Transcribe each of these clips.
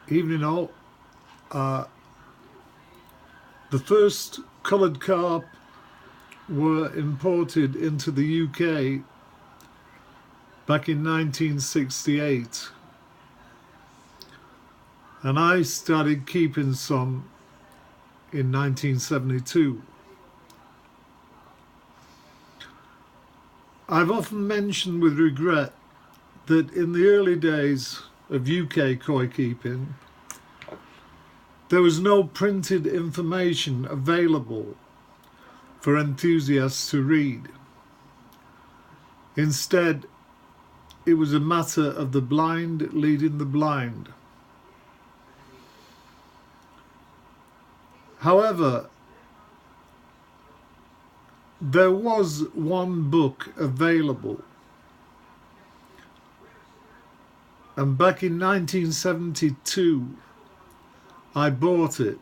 Evening all. Uh, the first coloured carp were imported into the UK back in 1968, and I started keeping some in 1972. I've often mentioned with regret that in the early days of UK koi keeping, there was no printed information available for enthusiasts to read. Instead, it was a matter of the blind leading the blind. However, there was one book available, and back in 1972 I bought it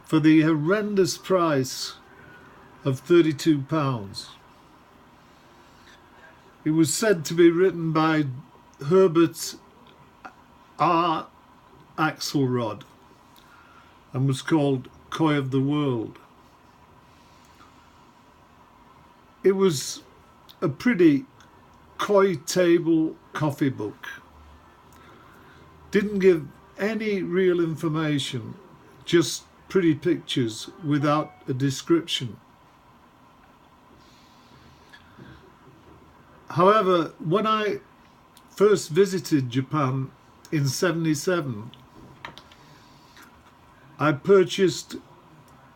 for the horrendous price of £32. It was said to be written by Herbert R. Axelrod and was called Koi of the World. It was a pretty koi table coffee book. Didn't give any real information, just pretty pictures without a description. However, when I first visited Japan in '77, I purchased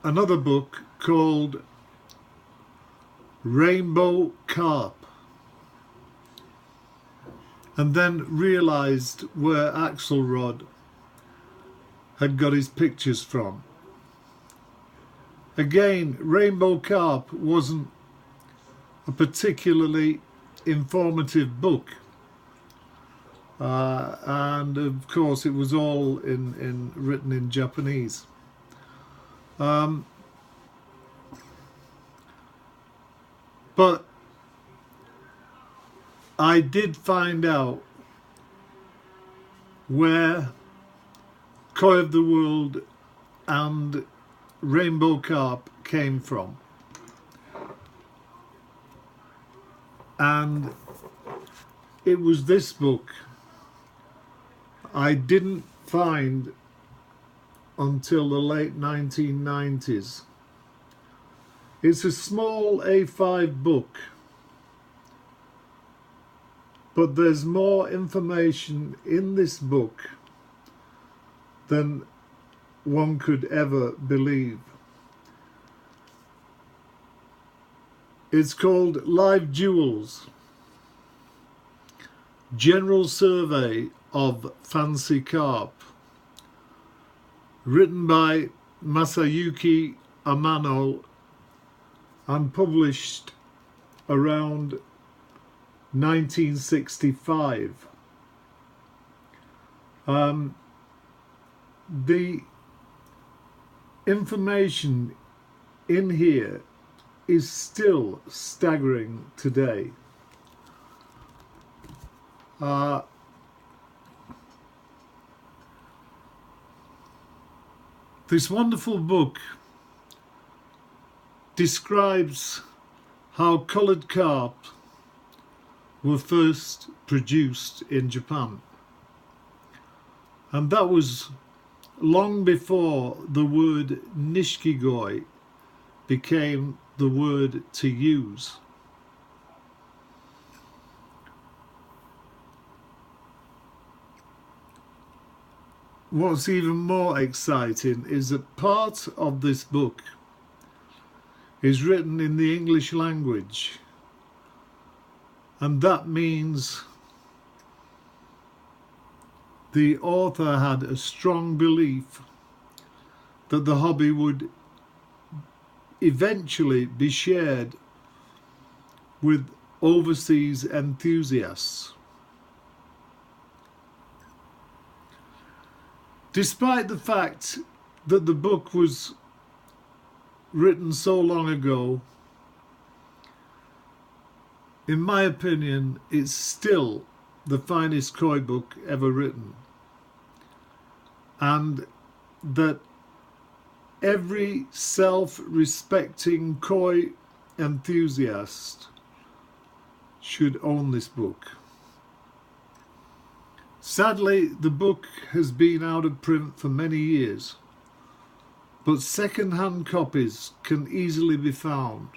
another book called Rainbow Carp, and then realised where Axelrod had got his pictures from. Again, Rainbow Carp wasn't a particularly informative book, and of course it was all written in Japanese. But I did find out where Koi of the World and Rainbow Carp came from. And it was this book I didn't find until the late 1990s. It's a small A5 book, but there's more information in this book than one could ever believe. It's called Live Jewels, General Survey of Fancy Carp, written by Masayuki Amano and published around 1965. The information in here is still staggering today. This wonderful book describes how coloured carp were first produced in Japan, and that was long before the word nishikigoi became the word to use. What's even more exciting is that part of this book is written in the English language, and that means the author had a strong belief that the hobby would eventually be shared with overseas enthusiasts. Despite the fact that the book was written so long ago, in my opinion, it's still the finest koi book ever written. and that every self-respecting koi enthusiast should own this book. Sadly, the book has been out of print for many years, but second-hand copies can easily be found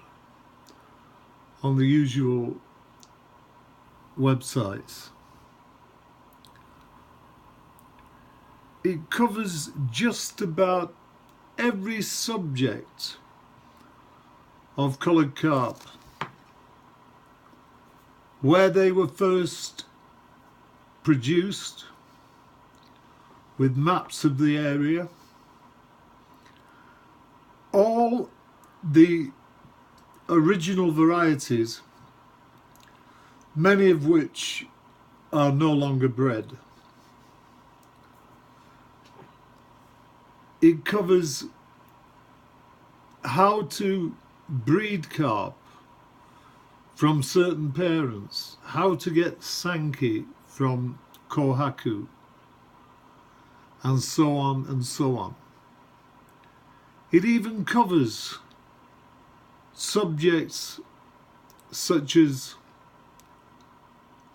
on the usual websites. It covers just about every subject of coloured carp, where they were first produced, with maps of the area, all the original varieties, many of which are no longer bred. It covers how to breed carp from certain parents, how to get Sankey from Kohaku, and so on and so on. It even covers subjects such as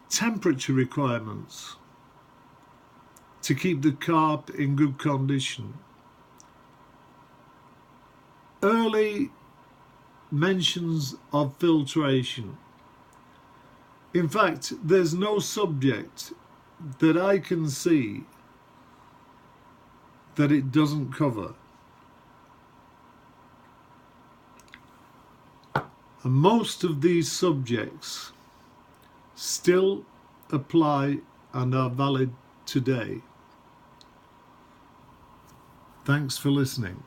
temperature requirements to keep the carp in good condition. Early mentions of filtration. In fact, there's no subject that I can see that it doesn't cover. And most of these subjects still apply and are valid today. Thanks for listening.